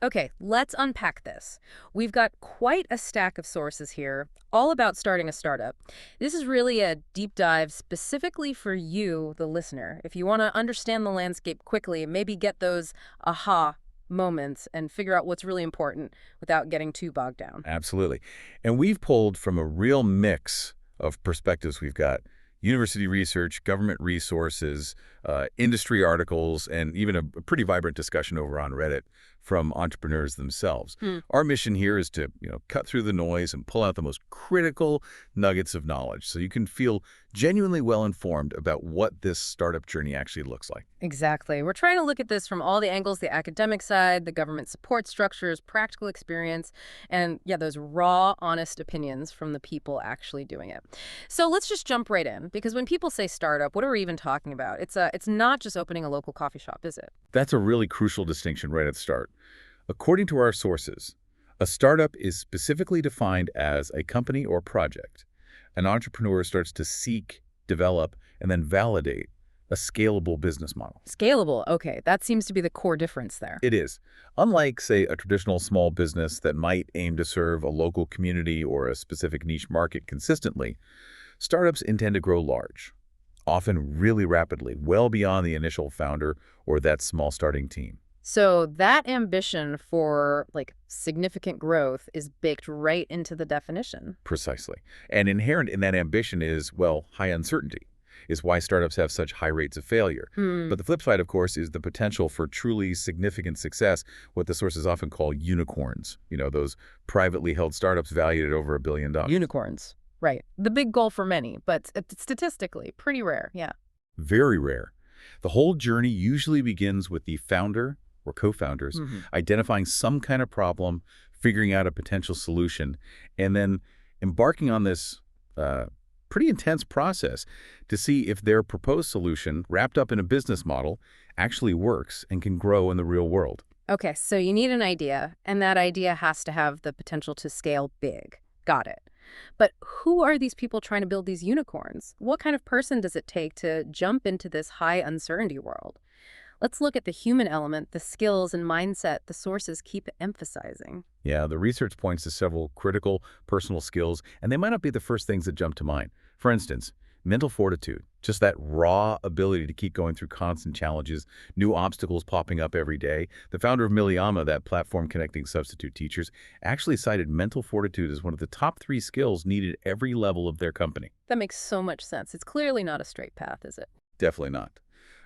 Okay, let's unpack this. We've got quite a stack of sources here, all about starting a startup. This is really a deep dive specifically for you, the listener. If you want to understand the landscape quickly, maybe get those aha moments and figure out what's really important without getting too bogged down. Absolutely. And we've pulled from a real mix of perspectives. We've got university research, government resources, industry articles, and even a pretty vibrant discussion over on Reddit from entrepreneurs themselves. Hmm. Our mission here is to, cut through the noise and pull out the most critical nuggets of knowledge so you can feel genuinely well-informed about what this startup journey actually looks like. Exactly. We're trying to look at this from all the angles, the academic side, the government support structures, practical experience, and yeah, those raw, honest opinions from the people actually doing it. So let's just jump right in, because when people say startup, what are we even talking about? It's not just opening a local coffee shop, is it? That's a really crucial distinction right at the start. According to our sources, a startup is specifically defined as a company or project. An entrepreneur starts to seek, develop, and then validate a scalable business model. Scalable. Okay, that seems to be the core difference there. It is. Unlike, say, a traditional small business that might aim to serve a local community or a specific niche market consistently, startups intend to grow large, often really rapidly, well beyond the initial founder or that small starting team. So that ambition for significant growth is baked right into the definition. Precisely. And inherent in that ambition is, well, high uncertainty, is why startups have such high rates of failure. Hmm. But the flip side, of course, is the potential for truly significant success, what the sources often call unicorns, those privately held startups valued at over $1 billion. Unicorns. Right. The big goal for many, but statistically, pretty rare. Yeah. Very rare. The whole journey usually begins with the founder or co-founders Hmm. identifying some kind of problem, figuring out a potential solution, and then embarking on this pretty intense process to see if their proposed solution, wrapped up in a business model, actually works and can grow in the real world. Okay, so you need an idea, and that idea has to have the potential to scale big. Got it. But who are these people trying to build these unicorns? What kind of person does it take to jump into this high uncertainty world? Let's look at the human element, the skills and mindset the sources keep emphasizing. Yeah, the research points to several critical personal skills, and they might not be the first things that jump to mind. For instance, mental fortitude, just that raw ability to keep going through constant challenges, new obstacles popping up every day. The founder of Miliama, that platform connecting substitute teachers, actually cited mental fortitude as one of the top 3 skills needed at every level of their company. That makes so much sense. It's clearly not a straight path, is it? Definitely not.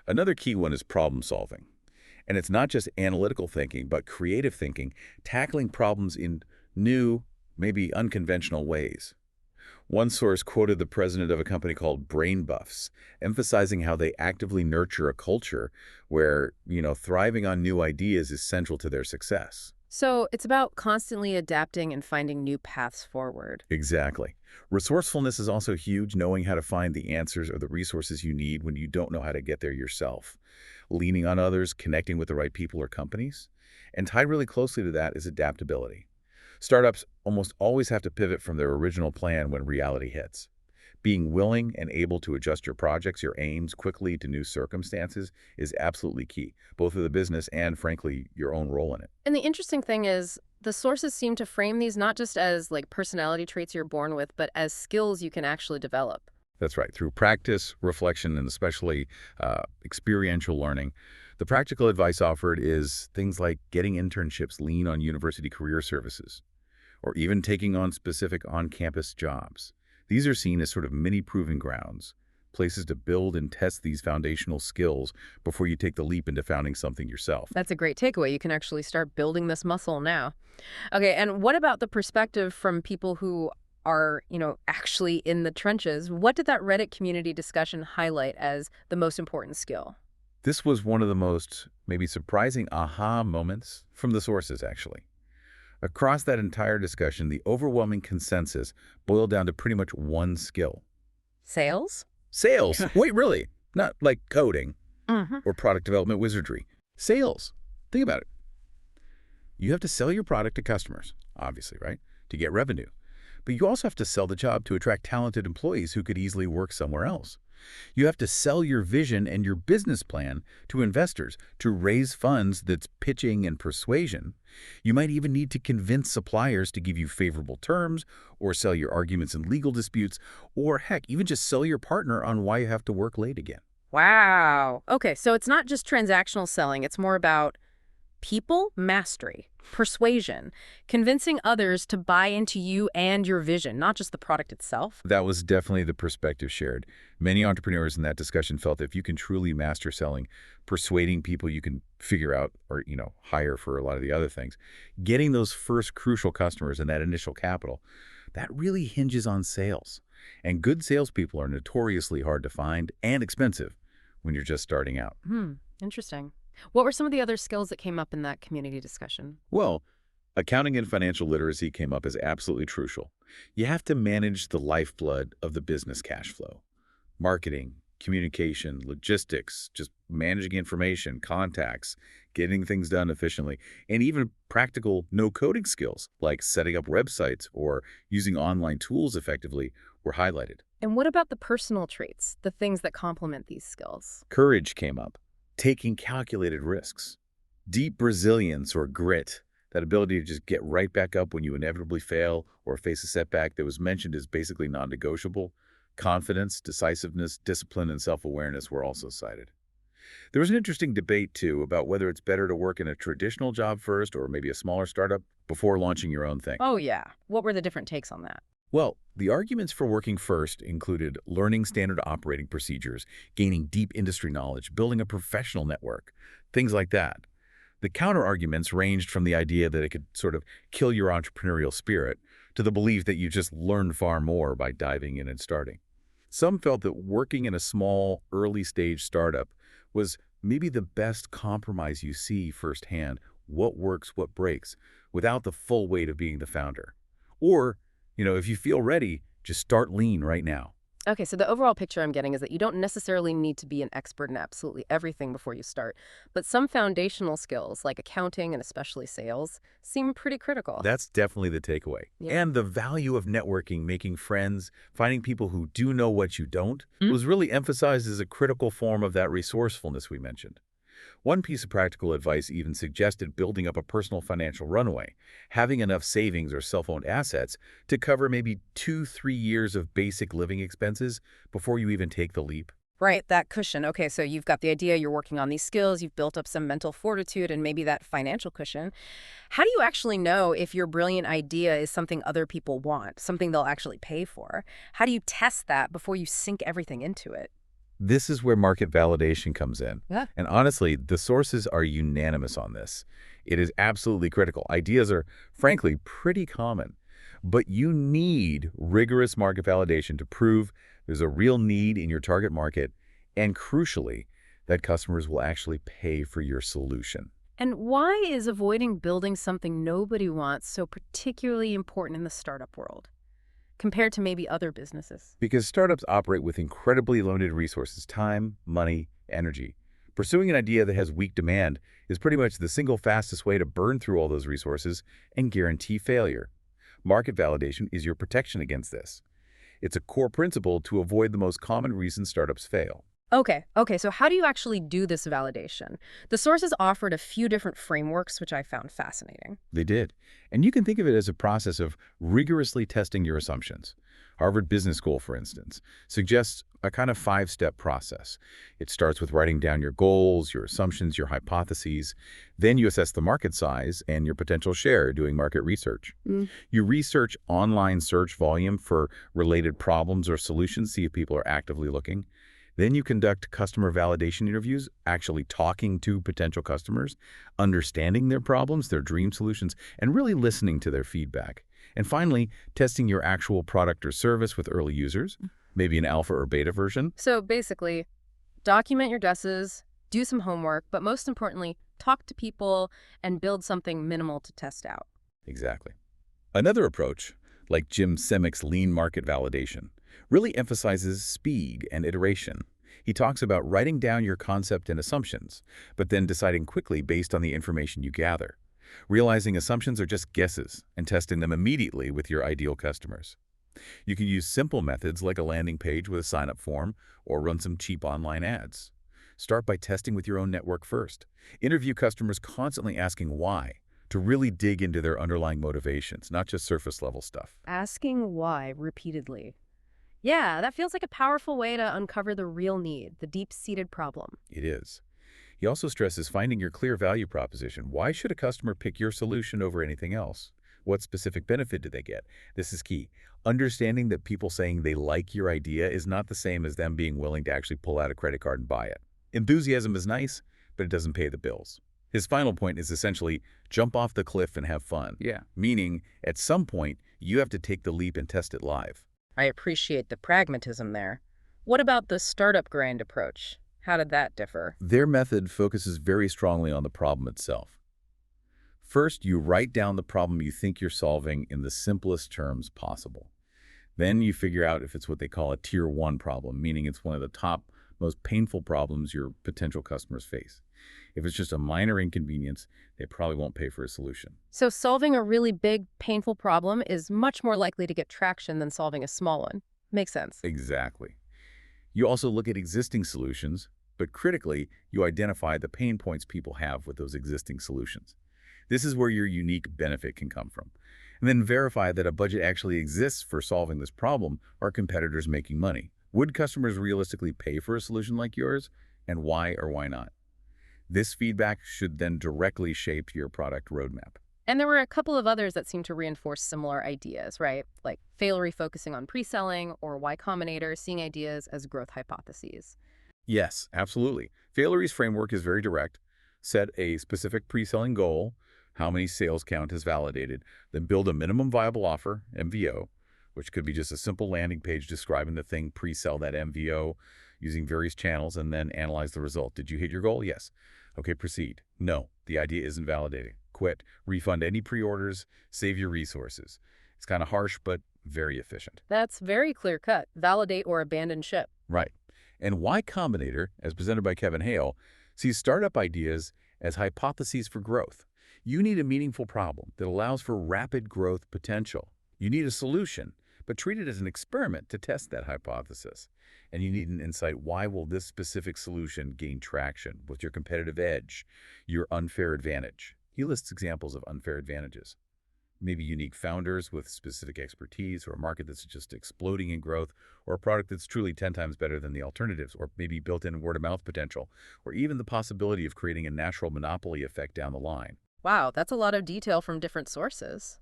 Another key one is problem solving. And it's not just analytical thinking, but creative thinking, tackling problems in new, maybe unconventional ways. One source quoted the president of a company called Brain Buffs, emphasizing how they actively nurture a culture where, thriving on new ideas is central to their success. So it's about constantly adapting and finding new paths forward. Exactly. Resourcefulness is also huge, knowing how to find the answers or the resources you need when you don't know how to get there yourself. Leaning on others, connecting with the right people or companies. And tied really closely to that is adaptability. Startups almost always have to pivot from their original plan when reality hits. Being willing and able to adjust your projects, your aims quickly to new circumstances is absolutely key, both for the business and, frankly, your own role in it. And the interesting thing is, the sources seem to frame these not just as personality traits you're born with, but as skills you can actually develop. That's right. Through practice, reflection, and especially experiential learning, the practical advice offered is things like getting internships lean on university career services, or even taking on specific on-campus jobs. These are seen as sort of mini proving grounds, places to build and test these foundational skills before you take the leap into founding something yourself. That's a great takeaway. You can actually start building this muscle now. Okay, and what about the perspective from people who are, actually in the trenches? What did that Reddit community discussion highlight as the most important skill? This was one of the most maybe surprising aha moments from the sources, actually. Across that entire discussion, the overwhelming consensus boiled down to pretty much one skill. Sales? Sales. Wait, really? Not like coding Mm-hmm. or product development wizardry. Sales. Think about it. You have to sell your product to customers, obviously, right, to get revenue. But you also have to sell the job to attract talented employees who could easily work somewhere else. You have to sell your vision and your business plan to investors to raise funds that's pitching and persuasion. You might even need to convince suppliers to give you favorable terms or sell your arguments in legal disputes or, heck, even just sell your partner on why you have to work late again. Wow. Okay, so it's not just transactional selling. It's more about people mastery, persuasion, convincing others to buy into you and your vision, not just the product itself. That was definitely the perspective shared. Many entrepreneurs in that discussion felt if you can truly master selling, persuading people you can figure out or, hire for a lot of the other things, getting those first crucial customers and that initial capital, that really hinges on sales. And good salespeople are notoriously hard to find and expensive when you're just starting out. Interesting. What were some of the other skills that came up in that community discussion? Well, accounting and financial literacy came up as absolutely crucial. You have to manage the lifeblood of the business cash flow. Marketing, communication, logistics, just managing information, contacts, getting things done efficiently, and even practical no-coding skills like setting up websites or using online tools effectively were highlighted. And what about the personal traits, the things that complement these skills? Courage came up, taking calculated risks. Deep resilience or grit, that ability to just get right back up when you inevitably fail or face a setback that was mentioned as basically non-negotiable. Confidence, decisiveness, discipline, and self-awareness were also cited. There was an interesting debate, too, about whether it's better to work in a traditional job first or maybe a smaller startup before launching your own thing. Oh, yeah. What were the different takes on that? Well, the arguments for working first included learning standard operating procedures, gaining deep industry knowledge, building a professional network, things like that. The counter-arguments ranged from the idea that it could sort of kill your entrepreneurial spirit to the belief that you just learn far more by diving in and starting. Some felt that working in a small, early-stage startup was maybe the best compromise you see firsthand, what works, what breaks, without the full weight of being the founder. Or, if you feel ready, just start lean right now. Okay, so the overall picture I'm getting is that you don't necessarily need to be an expert in absolutely everything before you start, but some foundational skills, like accounting and especially sales, seem pretty critical. That's definitely the takeaway. Yeah. And the value of networking, making friends, finding people who do know what you don't, was really emphasized as a critical form of that resourcefulness we mentioned. One piece of practical advice even suggested building up a personal financial runway, having enough savings or self-owned assets to cover maybe 2-3 years of basic living expenses before you even take the leap. Right, that cushion. Okay, so you've got the idea, you're working on these skills, you've built up some mental fortitude and maybe that financial cushion. How do you actually know if your brilliant idea is something other people want, something they'll actually pay for? How do you test that before you sink everything into it? This is where market validation comes in. Yeah. And honestly, the sources are unanimous on this. It is absolutely critical. Ideas are, frankly, pretty common. But you need rigorous market validation to prove there's a real need in your target market and, crucially, that customers will actually pay for your solution. And why is avoiding building something nobody wants so particularly important in the startup world compared to maybe other businesses? Because startups operate with incredibly limited resources, time, money, energy. Pursuing an idea that has weak demand is pretty much the single fastest way to burn through all those resources and guarantee failure. Market validation is your protection against this. It's a core principle to avoid the most common reasons startups fail. Okay, so how do you actually do this validation? The sources offered a few different frameworks, which I found fascinating. They did. And you can think of it as a process of rigorously testing your assumptions. Harvard Business School, for instance, suggests a kind of 5-step process. It starts with writing down your goals, your assumptions, your hypotheses. Then you assess the market size and your potential share doing market research. You research online search volume for related problems or solutions, see if people are actively looking. Then you conduct customer validation interviews, actually talking to potential customers, understanding their problems, their dream solutions, and really listening to their feedback. And finally, testing your actual product or service with early users, maybe an alpha or beta version. So basically, document your guesses, do some homework, but most importantly, talk to people and build something minimal to test out. Exactly. Another approach, like Jim Semick's lean market validation, really emphasizes speed and iteration. He talks about writing down your concept and assumptions, but then deciding quickly based on the information you gather. Realizing assumptions are just guesses and testing them immediately with your ideal customers. You can use simple methods like a landing page with a sign-up form or run some cheap online ads. Start by testing with your own network first. Interview customers constantly asking why, to really dig into their underlying motivations, not just surface-level stuff. Asking why repeatedly. Yeah, that feels like a powerful way to uncover the real need, the deep-seated problem. It is. He also stresses finding your clear value proposition. Why should a customer pick your solution over anything else? What specific benefit do they get? This is key. Understanding that people saying they like your idea is not the same as them being willing to actually pull out a credit card and buy it. Enthusiasm is nice, but it doesn't pay the bills. His final point is essentially jump off the cliff and have fun. Yeah. Meaning, at some point, you have to take the leap and test it live. I appreciate the pragmatism there. What about the startup grind approach? How did that differ? Their method focuses very strongly on the problem itself. First, you write down the problem you think you're solving in the simplest terms possible. Then you figure out if it's what they call a tier 1 problem, meaning it's one of the top, most painful problems your potential customers face. If it's just a minor inconvenience, they probably won't pay for a solution. So solving a really big, painful problem is much more likely to get traction than solving a small one. Makes sense. Exactly. You also look at existing solutions, but critically, you identify the pain points people have with those existing solutions. This is where your unique benefit can come from. And then verify that a budget actually exists for solving this problem or competitors making money. Would customers realistically pay for a solution like yours? And why or why not? This feedback should then directly shape your product roadmap. And there were a couple of others that seemed to reinforce similar ideas, right? Like Failery focusing on pre-selling or Y Combinator seeing ideas as growth hypotheses. Yes, absolutely. Failery's framework is very direct. Set a specific pre-selling goal, how many sales count is validated, then build a minimum viable offer, MVO, which could be just a simple landing page describing the thing, pre-sell that MVO using various channels, and then analyze the result. Did you hit your goal? Yes. Okay, proceed. No, the idea isn't validating. Quit. Refund any pre-orders. Save your resources. It's kind of harsh, but very efficient. That's very clear-cut. Validate or abandon ship. Right. And Y Combinator, as presented by Kevin Hale, sees startup ideas as hypotheses for growth. You need a meaningful problem that allows for rapid growth potential. You need a solution, but treat it as an experiment to test that hypothesis. And you need an insight, why will this specific solution gain traction? What's your competitive edge, your unfair advantage? He lists examples of unfair advantages. Maybe unique founders with specific expertise, or a market that's just exploding in growth, or a product that's truly 10 times better than the alternatives, or maybe built-in word-of-mouth potential, or even the possibility of creating a natural monopoly effect down the line. Wow, that's a lot of detail from different sources.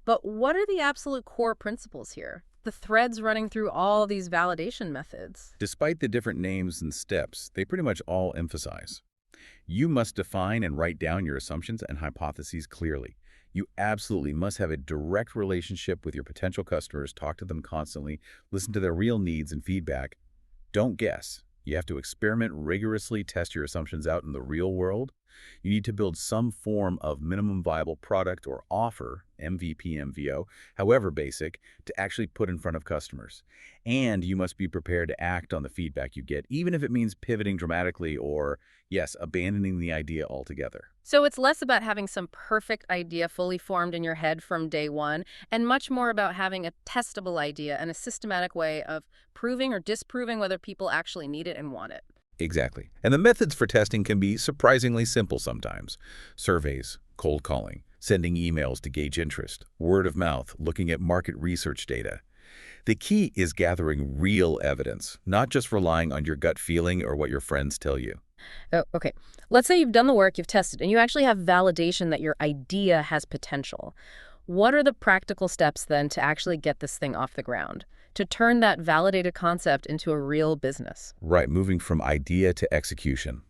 But what are the absolute core principles here? The threads running through all these validation methods. Despite the different names and steps, they pretty much all emphasize. You must define and write down your assumptions and hypotheses clearly. You absolutely must have a direct relationship with your potential customers, talk to them constantly, listen to their real needs and feedback. Don't guess. You have to experiment rigorously, test your assumptions out in the real world. You need to build some form of minimum viable product or offer, MVP, MVO, however basic, to actually put in front of customers. And you must be prepared to act on the feedback you get, even if it means pivoting dramatically or, yes, abandoning the idea altogether. So it's less about having some perfect idea fully formed in your head from day one, and much more about having a testable idea and a systematic way of proving or disproving whether people actually need it and want it. Exactly. And the methods for testing can be surprisingly simple sometimes. Surveys, cold calling, sending emails to gauge interest, word of mouth, looking at market research data. The key is gathering real evidence, not just relying on your gut feeling or what your friends tell you. Oh, okay. Let's say you've done the work, you've tested, and you actually have validation that your idea has potential. What are the practical steps then to actually get this thing off the ground? To turn that validated concept into a real business? Right, moving from idea to execution.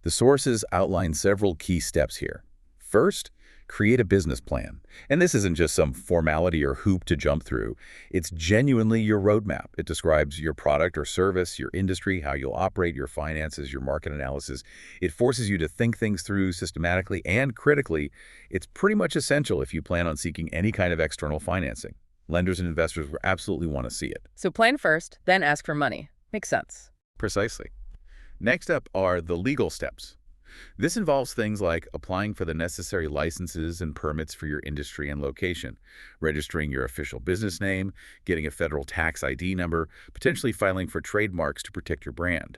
The sources outline several key steps here. First, create a business plan. And this isn't just some formality or hoop to jump through. It's genuinely your roadmap. It describes your product or service, your industry, how you'll operate, your finances, your market analysis. It forces you to think things through systematically and critically. It's pretty much essential if you plan on seeking any kind of external financing. Lenders and investors will absolutely want to see it. So plan first, then ask for money. Makes sense. Precisely. Next up are the legal steps. This involves things like applying for the necessary licenses and permits for your industry and location, registering your official business name, getting a federal tax ID number, potentially filing for trademarks to protect your brand.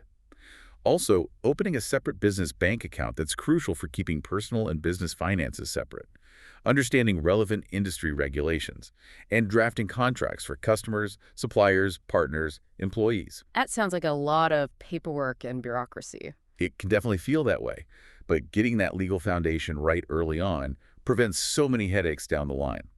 Also, opening a separate business bank account that's crucial for keeping personal and business finances separate, understanding relevant industry regulations, and drafting contracts for customers, suppliers, partners, employees. That sounds like a lot of paperwork and bureaucracy. It can definitely feel that way, but getting that legal foundation right early on prevents so many headaches down the line.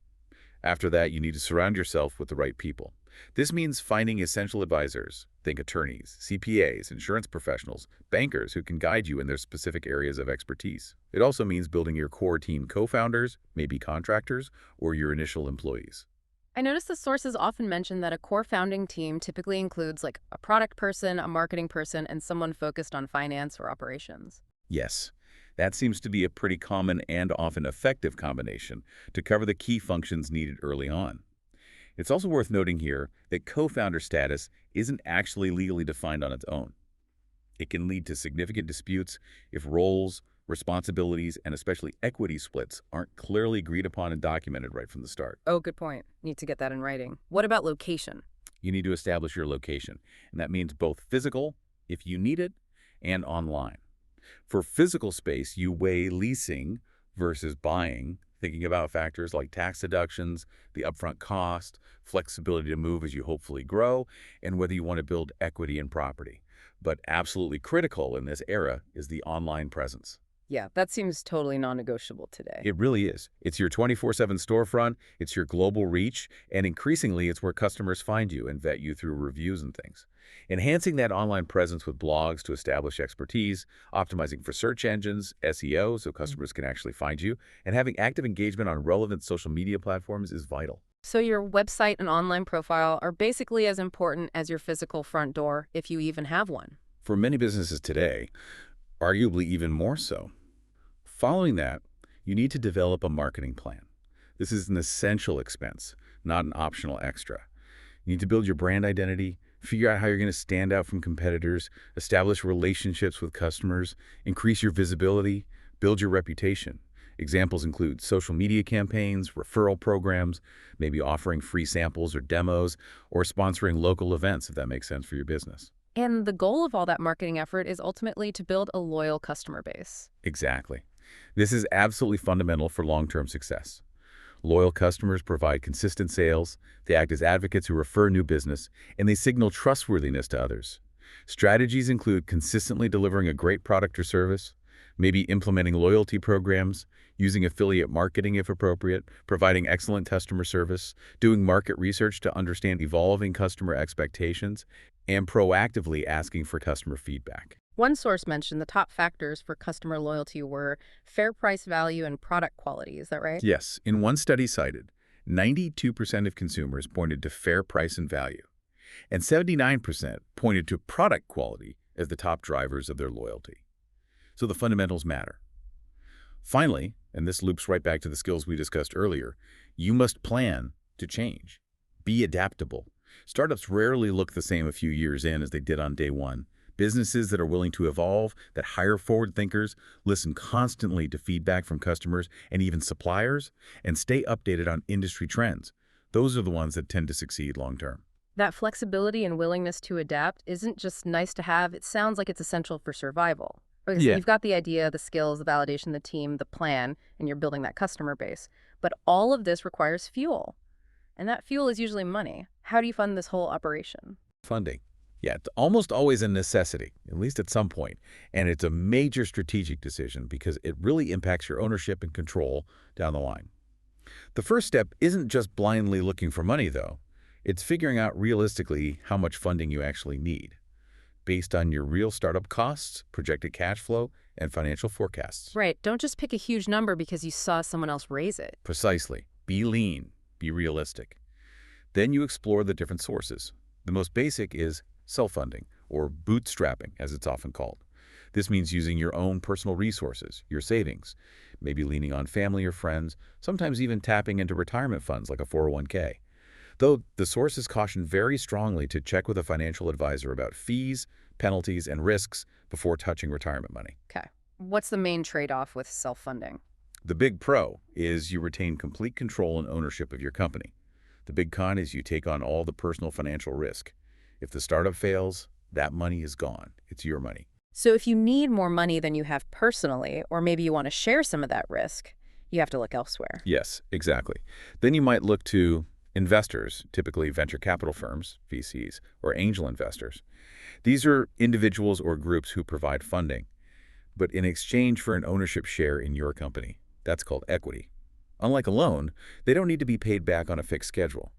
After that, you need to surround yourself with the right people. This means finding essential advisors, think attorneys, CPAs, insurance professionals, bankers who can guide you in their specific areas of expertise. It also means building your core team co-founders, maybe contractors, or your initial employees. I noticed the sources often mention that a core founding team typically includes like a product person, a marketing person, and someone focused on finance or operations. Yes, that seems to be a pretty common and often effective combination to cover the key functions needed early on. It's also worth noting here that co-founder status isn't actually legally defined on its own. It can lead to significant disputes if roles, responsibilities, and especially equity splits aren't clearly agreed upon and documented right from the start. Oh, good point. Need to get that in writing. What about location? You need to establish your location, and that means both physical, if you need it, and online. For physical space, you weigh leasing versus buying, thinking about factors like tax deductions, the upfront cost, flexibility to move as you hopefully grow, and whether you want to build equity in property. But absolutely critical in this era is the online presence. Yeah, that seems totally non-negotiable today. It really is. It's your 24/7 storefront, it's your global reach, and increasingly it's where customers find you and vet you through reviews and things. Enhancing that online presence with blogs to establish expertise, optimizing for search engines, SEO so customers can actually find you, and having active engagement on relevant social media platforms is vital. So your website and online profile are basically as important as your physical front door, if you even have one. For many businesses today, arguably even more so. Following that, you need to develop a marketing plan. This is an essential expense, not an optional extra. You need to build your brand identity, figure out how you're going to stand out from competitors, establish relationships with customers, increase your visibility, build your reputation. Examples include social media campaigns, referral programs, maybe offering free samples or demos, or sponsoring local events if that makes sense for your business. And the goal of all that marketing effort is ultimately to build a loyal customer base. Exactly. This is absolutely fundamental for long-term success. Loyal customers provide consistent sales, they act as advocates who refer new business, and they signal trustworthiness to others. Strategies include consistently delivering a great product or service, maybe implementing loyalty programs, using affiliate marketing if appropriate, providing excellent customer service, doing market research to understand evolving customer expectations, and proactively asking for customer feedback. One source mentioned the top factors for customer loyalty were fair price value and product quality. Is that right? Yes, in one study cited, 92% of consumers pointed to fair price and value, and 79% pointed to product quality as the top drivers of their loyalty. So the fundamentals matter. Finally, and this loops right back to the skills we discussed earlier, you must plan to change. Be adaptable. Startups rarely look the same a few years in as they did on day one. Businesses that are willing to evolve, that hire forward thinkers, listen constantly to feedback from customers and even suppliers, and stay updated on industry trends. Those are the ones that tend to succeed long term. That flexibility and willingness to adapt isn't just nice to have, it sounds like it's essential for survival. Okay, so Yeah. you've got the idea, the skills, the validation, the team, the plan, and you're building that customer base. But all of this requires fuel. And that fuel is usually money. How do you fund this whole operation? Funding. Yeah, it's almost always a necessity, at least at some point. And it's a major strategic decision because it really impacts your ownership and control down the line. The first step isn't just blindly looking for money, though. It's figuring out realistically how much funding you actually need, based on your real startup costs, projected cash flow, and financial forecasts. Right. Don't just pick a huge number because you saw someone else raise it. Precisely. Be lean. Be realistic. Then you explore the different sources. The most basic is self-funding, or bootstrapping, as it's often called. This means using your own personal resources, your savings, maybe leaning on family or friends, sometimes even tapping into retirement funds like a 401k. Though the sources caution very strongly to check with a financial advisor about fees, penalties, and risks before touching retirement money. Okay. What's the main trade-off with self-funding? The big pro is you retain complete control and ownership of your company. The big con is you take on all the personal financial risk. If the startup fails, that money is gone. It's your money. So if you need more money than you have personally, or maybe you want to share some of that risk, you have to look elsewhere. Yes, exactly. Then you might look to investors, typically venture capital firms, VCs, or angel investors. These are individuals or groups who provide funding, but in exchange for an ownership share in your company. That's called equity. Unlike a loan, they don't need to be paid back on a fixed schedule.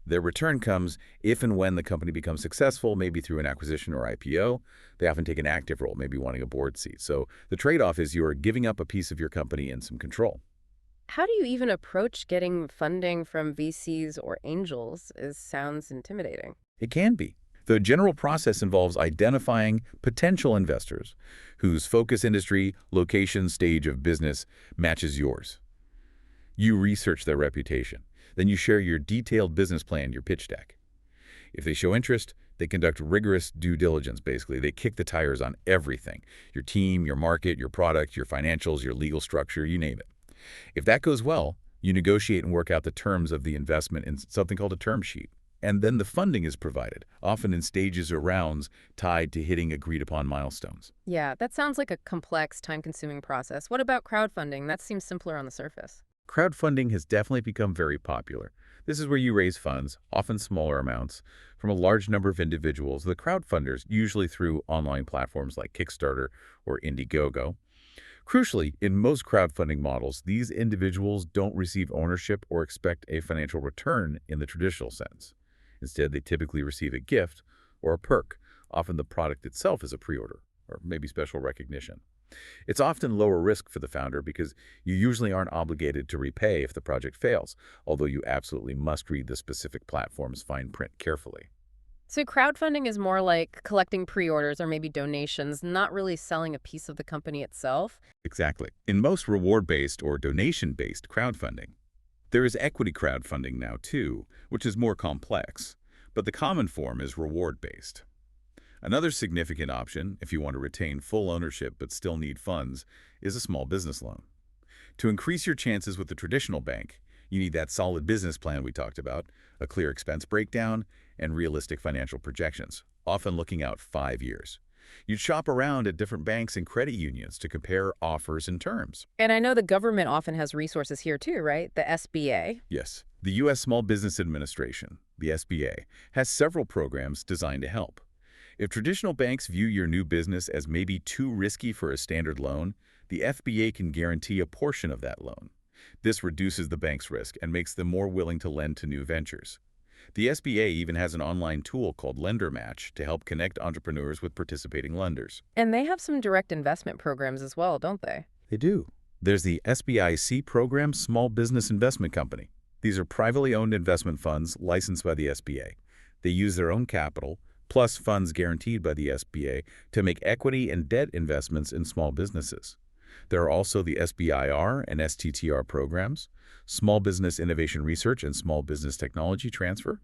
Their return comes if and when the company becomes successful, maybe through an acquisition or IPO. They often take an active role, maybe wanting a board seat. So the trade-off is you are giving up a piece of your company and some control. How do you even approach getting funding from VCs or angels? It sounds intimidating. It can be. The general process involves identifying potential investors whose focus industry, location, stage of business matches yours. You research their reputation. Then you share your detailed business plan, your pitch deck. If they show interest, they conduct rigorous due diligence, basically. They kick the tires on everything. Your team, your market, your product, your financials, your legal structure, you name it. If that goes well, you negotiate and work out the terms of the investment in something called a term sheet. And then the funding is provided, often in stages or rounds tied to hitting agreed-upon milestones. Yeah, that sounds like a complex, time-consuming process. What about crowdfunding? That seems simpler on the surface. Crowdfunding has definitely become very popular. This is where you raise funds, often smaller amounts, from a large number of individuals. The crowdfunders, usually through online platforms like Kickstarter or Indiegogo. Crucially, in most crowdfunding models, these individuals don't receive ownership or expect a financial return in the traditional sense. Instead, they typically receive a gift or a perk. Often the product itself is a pre-order or maybe special recognition. It's often lower risk for the founder because you usually aren't obligated to repay if the project fails, although you absolutely must read the specific platform's fine print carefully. So crowdfunding is more like collecting pre-orders or maybe donations, not really selling a piece of the company itself. Exactly. In most reward-based or donation-based crowdfunding, there is equity crowdfunding now too, which is more complex, but the common form is reward-based. Another significant option, if you want to retain full ownership but still need funds, is a small business loan. To increase your chances with the traditional bank, you need that solid business plan we talked about, a clear expense breakdown, and realistic financial projections, often looking out 5 years. You'd shop around at different banks and credit unions to compare offers and terms. And I know the government often has resources here too, right? The SBA. Yes, the U.S. Small Business Administration, the SBA, has several programs designed to help. If traditional banks view your new business as maybe too risky for a standard loan, the SBA can guarantee a portion of that loan. This reduces the bank's risk and makes them more willing to lend to new ventures. The SBA even has an online tool called Lender Match to help connect entrepreneurs with participating lenders. And they have some direct investment programs as well, don't they? They do. There's the SBIC program, Small Business Investment Company. These are privately owned investment funds licensed by the SBA. They use their own capital, plus funds guaranteed by the SBA, to make equity and debt investments in small businesses. There are also the SBIR and STTR programs, Small Business Innovation Research and Small Business Technology Transfer.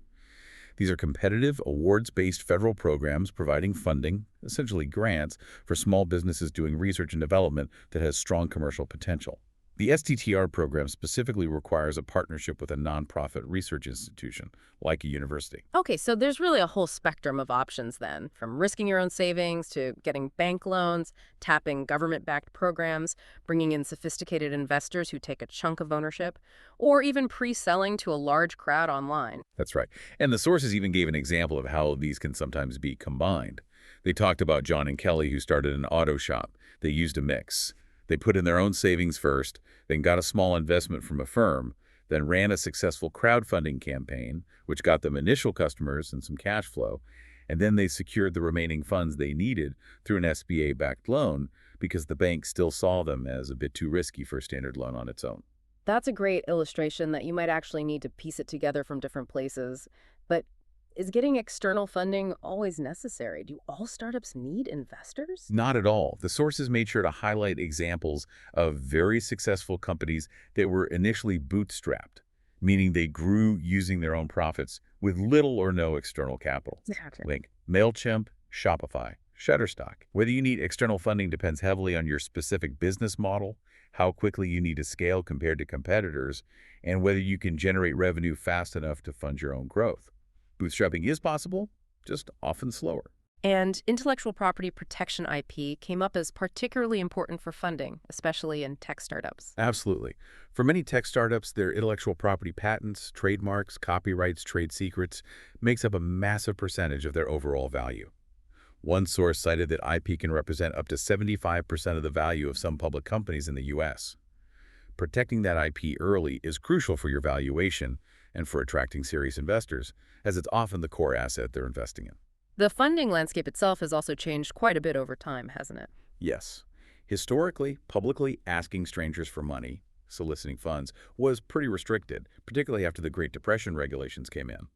These are competitive, awards-based federal programs providing funding, essentially grants, for small businesses doing research and development that has strong commercial potential. The STTR program specifically requires a partnership with a nonprofit research institution, like a university. Okay, so there's really a whole spectrum of options then, from risking your own savings to getting bank loans, tapping government-backed programs, bringing in sophisticated investors who take a chunk of ownership, or even pre-selling to a large crowd online. That's right. And the sources even gave an example of how these can sometimes be combined. They talked about John and Kelly, who started an auto shop. They used a mix. They put in their own savings first, then got a small investment from a firm, then ran a successful crowdfunding campaign, which got them initial customers and some cash flow, and then they secured the remaining funds they needed through an SBA-backed loan because the bank still saw them as a bit too risky for a standard loan on its own. That's a great illustration that you might actually need to piece it together from different places. But is getting external funding always necessary? Do all startups need investors? Not at all. The sources made sure to highlight examples of very successful companies that were initially bootstrapped, meaning they grew using their own profits with little or no external capital. Exactly. Think MailChimp, Shopify. Shutterstock. Whether you need external funding depends heavily on your specific business model, how quickly you need to scale compared to competitors, and whether you can generate revenue fast enough to fund your own growth. Bootstrapping is possible, just often slower. And intellectual property protection IP came up as particularly important for funding, especially in tech startups. Absolutely. For many tech startups, their intellectual property patents, trademarks, copyrights, trade secrets makes up a massive percentage of their overall value. One source cited that IP can represent up to 75% of the value of some public companies in the U.S. Protecting that IP early is crucial for your valuation and for attracting serious investors, as it's often the core asset they're investing in. The funding landscape itself has also changed quite a bit over time, hasn't it? Yes. Historically, publicly asking strangers for money, soliciting funds, was pretty restricted, particularly after the Great Depression regulations came in.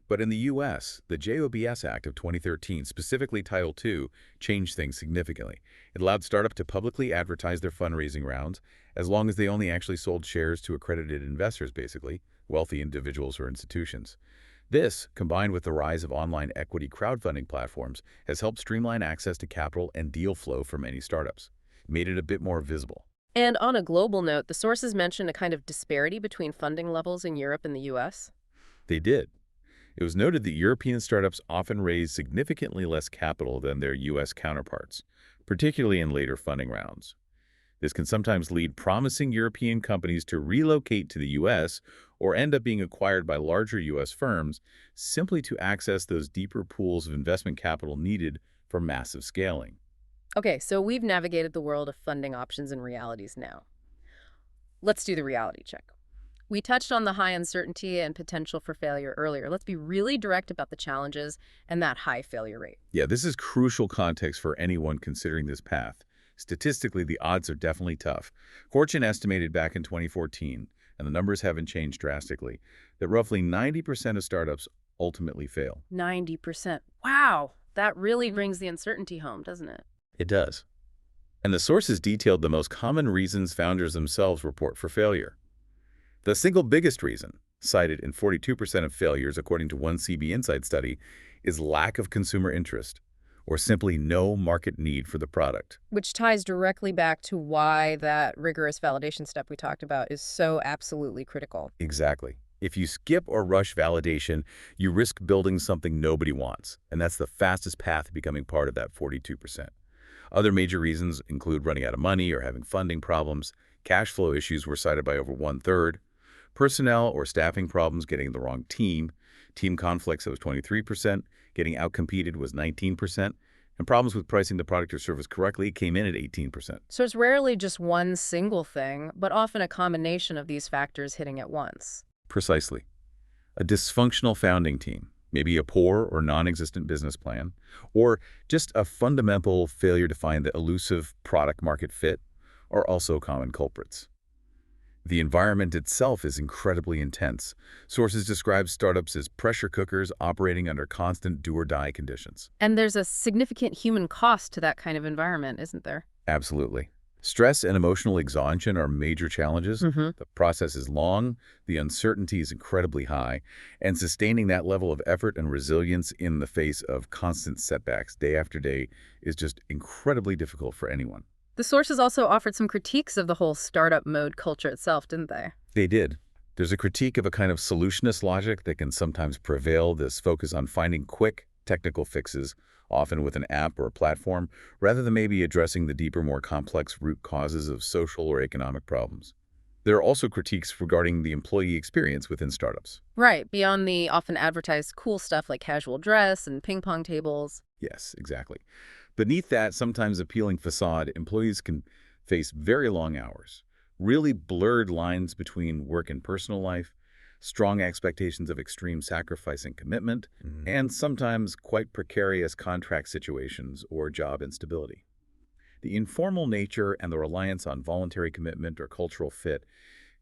But in the U.S., the JOBS Act of 2013, specifically Title II, changed things significantly. It allowed startups to publicly advertise their fundraising rounds, as long as they only actually sold shares to accredited investors, basically, wealthy individuals or institutions. This, combined with the rise of online equity crowdfunding platforms, has helped streamline access to capital and deal flow for many startups, made it a bit more visible. And on a global note, the sources mention a kind of disparity between funding levels in Europe and the U.S. They did. It was noted that European startups often raise significantly less capital than their U.S. counterparts, particularly in later funding rounds. This can sometimes lead promising European companies to relocate to the U.S. or end up being acquired by larger U.S. firms simply to access those deeper pools of investment capital needed for massive scaling. Okay, so we've navigated the world of funding options and realities now. Let's do the reality check. We touched on the high uncertainty and potential for failure earlier. Let's be really direct about the challenges and that high failure rate. Yeah, this is crucial context for anyone considering this path. Statistically, the odds are definitely tough. Fortune estimated back in 2014, and the numbers haven't changed drastically, that roughly 90% of startups ultimately fail. 90%. Wow, that really brings the uncertainty home, doesn't it? It does. And the sources detailed the most common reasons founders themselves report for failure. The single biggest reason, cited in 42% of failures according to one CB Insight study, is lack of consumer interest, or simply no market need for the product. Which ties directly back to why that rigorous validation step we talked about is so absolutely critical. Exactly. If you skip or rush validation, you risk building something nobody wants, and that's the fastest path to becoming part of that 42%. Other major reasons include running out of money or having funding problems. Cash flow issues were cited by over 1/3. Personnel or staffing problems, getting the wrong team. Team conflicts, that was 23%. Getting outcompeted was 19%. And problems with pricing the product or service correctly came in at 18%. So it's rarely just one single thing, but often a combination of these factors hitting at once. Precisely. A dysfunctional founding team, maybe a poor or non-existent business plan, or just a fundamental failure to find the elusive product-market fit are also common culprits. The environment itself is incredibly intense. Sources describe startups as pressure cookers operating under constant do-or-die conditions. And there's a significant human cost to that kind of environment, isn't there? Absolutely. Stress and emotional exhaustion are major challenges. The process is long, the uncertainty is incredibly high, and sustaining that level of effort and resilience in the face of constant setbacks day after day is just incredibly difficult for anyone. The sources also offered some critiques of the whole startup mode culture itself, didn't they? They did. There's a critique of a kind of solutionist logic that can sometimes prevail, this focus on finding quick technical fixes, often with an app or a platform, rather than maybe addressing the deeper, more complex root causes of social or economic problems. There are also critiques regarding the employee experience within startups. Right, beyond the often advertised cool stuff like casual dress and ping pong tables. Yes, exactly. Beneath that sometimes appealing facade, employees can face very long hours, really blurred lines between work and personal life, strong expectations of extreme sacrifice and commitment, and sometimes quite precarious contract situations or job instability. The informal nature and the reliance on voluntary commitment or cultural fit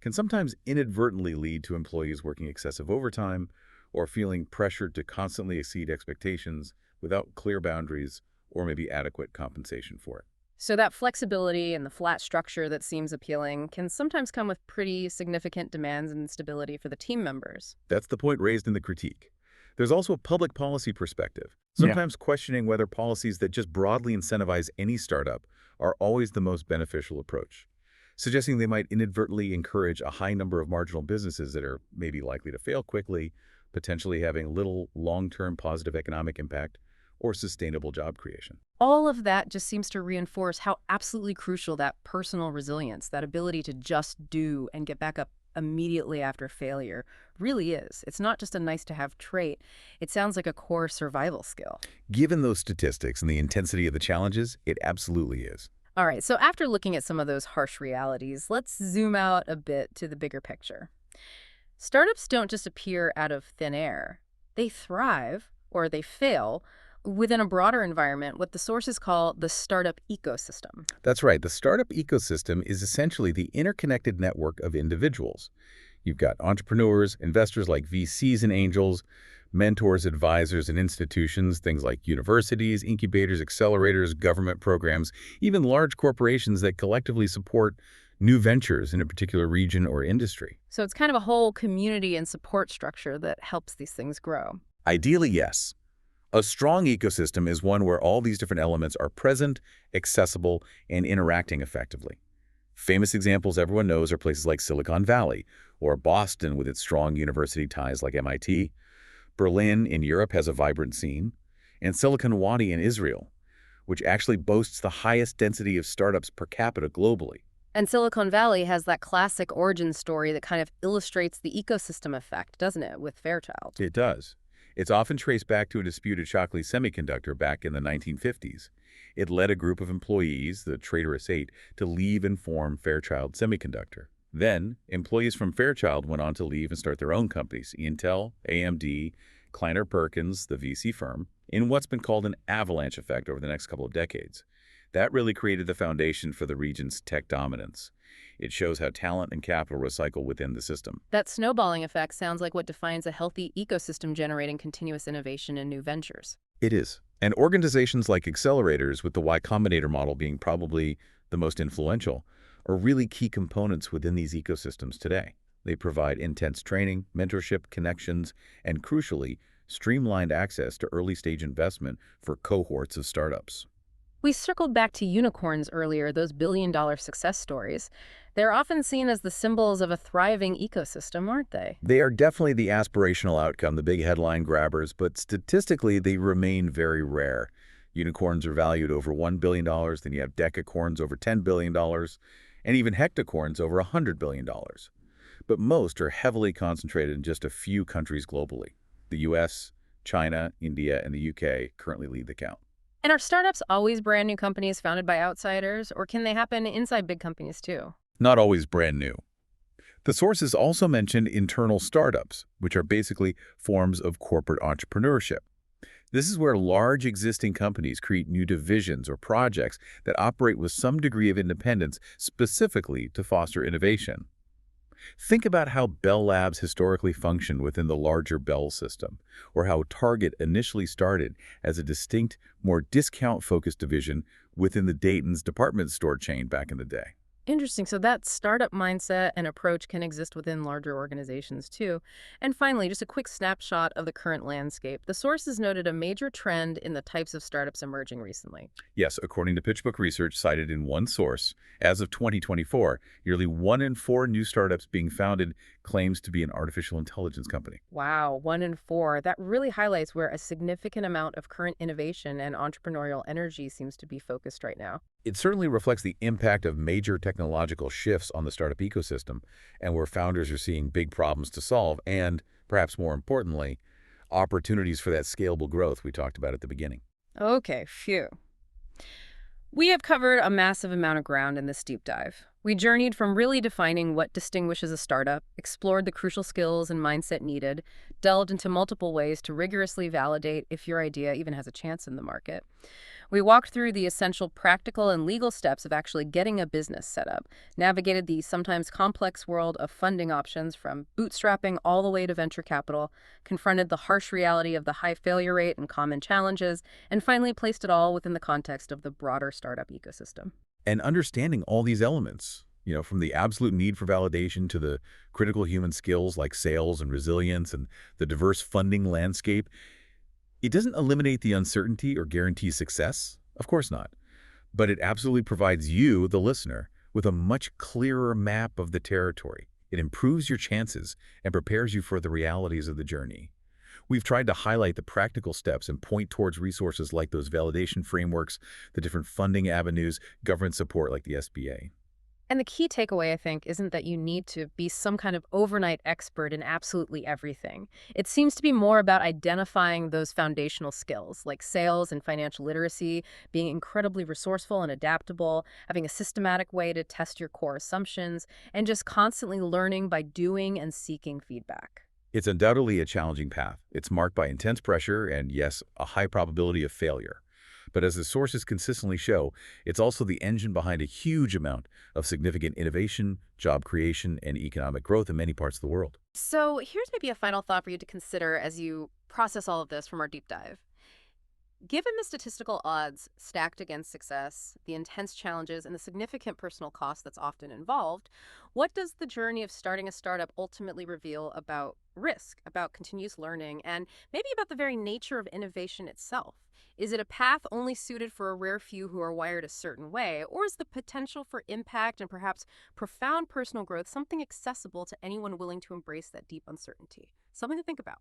can sometimes inadvertently lead to employees working excessive overtime or feeling pressured to constantly exceed expectations without clear boundaries or maybe adequate compensation for it. So that flexibility and the flat structure that seems appealing can sometimes come with pretty significant demands and stability for the team members. That's the point raised in the critique. There's also a public policy perspective, Yeah. sometimes questioning whether policies that just broadly incentivize any startup are always the most beneficial approach, suggesting they might inadvertently encourage a high number of marginal businesses that are maybe likely to fail quickly, potentially having little long-term positive economic impact or sustainable job creation. All of that just seems to reinforce how absolutely crucial that personal resilience, that ability to just do and get back up immediately after failure, really is. It's not just a nice-to-have trait. It sounds like a core survival skill. Given those statistics and the intensity of the challenges, it absolutely is. All right, so after looking at some of those harsh realities, let's zoom out a bit to the bigger picture. Startups don't just appear out of thin air. They thrive, or they fail, within a broader environment, what the sources call the startup ecosystem. That's right. The startup ecosystem is essentially the interconnected network of individuals. You've got entrepreneurs, investors like VCs and angels, mentors, advisors, and institutions, things like universities, incubators, accelerators, government programs, even large corporations that collectively support new ventures in a particular region or industry. So it's kind of a whole community and support structure that helps these things grow. Ideally, yes. A strong ecosystem is one where all these different elements are present, accessible, and interacting effectively. Famous examples everyone knows are places like Silicon Valley, or Boston with its strong university ties like MIT. Berlin in Europe has a vibrant scene, and Silicon Wadi in Israel, which actually boasts the highest density of startups per capita globally. And Silicon Valley has that classic origin story that kind of illustrates the ecosystem effect, doesn't it, with Fairchild? It does. It's often traced back to a dispute at Shockley Semiconductor back in the 1950s. It led a group of employees, the traitorous eight, to leave and form Fairchild Semiconductor. Then, employees from Fairchild went on to leave and start their own companies, Intel, AMD, Kleiner Perkins, the VC firm, in what's been called an avalanche effect over the next couple of decades. That really created the foundation for the region's tech dominance. It shows how talent and capital recycle within the system. That snowballing effect sounds like what defines a healthy ecosystem generating continuous innovation and new ventures. It is. And organizations like accelerators, with the Y Combinator model being probably the most influential, are really key components within these ecosystems today. They provide intense training, mentorship, connections, and crucially, streamlined access to early-stage investment for cohorts of startups. We circled back to unicorns earlier, those billion-dollar success stories. They're often seen as the symbols of a thriving ecosystem, aren't they? They are definitely the aspirational outcome, the big headline grabbers, but statistically, they remain very rare. Unicorns are valued over $1 billion, then you have decacorns over $10 billion, and even hectacorns over $100 billion. But most are heavily concentrated in just a few countries globally. The US, China, India, and the UK currently lead the count. And are startups always brand new companies founded by outsiders, or can they happen inside big companies too? Not always brand new. The sources also mentioned internal startups, which are basically forms of corporate entrepreneurship. This is where large existing companies create new divisions or projects that operate with some degree of independence specifically to foster innovation. Think about how Bell Labs historically functioned within the larger Bell system, or how Target initially started as a distinct, more discount-focused division within the Dayton's department store chain back in the day. Interesting. So that startup mindset and approach can exist within larger organizations too. And finally, just a quick snapshot of the current landscape. The sources noted a major trend in the types of startups emerging recently. Yes, according to PitchBook research cited in one source, as of 2024, nearly 1 in 4 new startups being founded claims to be an artificial intelligence company. Wow, 1 in 4. That really highlights where a significant amount of current innovation and entrepreneurial energy seems to be focused right now. It certainly reflects the impact of major technological shifts on the startup ecosystem and where founders are seeing big problems to solve and, perhaps more importantly, opportunities for that scalable growth we talked about at the beginning. Okay, phew. We have covered a massive amount of ground in this deep dive. We journeyed from really defining what distinguishes a startup, explored the crucial skills and mindset needed, delved into multiple ways to rigorously validate if your idea even has a chance in the market. We walked through the essential practical and legal steps of actually getting a business set up, navigated the sometimes complex world of funding options from bootstrapping all the way to venture capital, confronted the harsh reality of the high failure rate and common challenges, and finally placed it all within the context of the broader startup ecosystem. And understanding all these elements, From the absolute need for validation to the critical human skills like sales and resilience and the diverse funding landscape, it doesn't eliminate the uncertainty or guarantee success. Of course not. But it absolutely provides you, the listener, with a much clearer map of the territory. It improves your chances and prepares you for the realities of the journey. We've tried to highlight the practical steps and point towards resources like those validation frameworks, the different funding avenues, government support like the SBA. And the key takeaway, I think, isn't that you need to be some kind of overnight expert in absolutely everything. It seems to be more about identifying those foundational skills, like sales and financial literacy, being incredibly resourceful and adaptable, having a systematic way to test your core assumptions, and just constantly learning by doing and seeking feedback. It's undoubtedly a challenging path. It's marked by intense pressure and, yes, a high probability of failure. But as the sources consistently show, it's also the engine behind a huge amount of significant innovation, job creation, and economic growth in many parts of the world. So here's maybe a final thought for you to consider as you process all of this from our deep dive. Given the statistical odds stacked against success, the intense challenges, and the significant personal cost that's often involved, what does the journey of starting a startup ultimately reveal about risk, about continuous learning, and maybe about the very nature of innovation itself? Is it a path only suited for a rare few who are wired a certain way, or is the potential for impact and perhaps profound personal growth something accessible to anyone willing to embrace that deep uncertainty? Something to think about.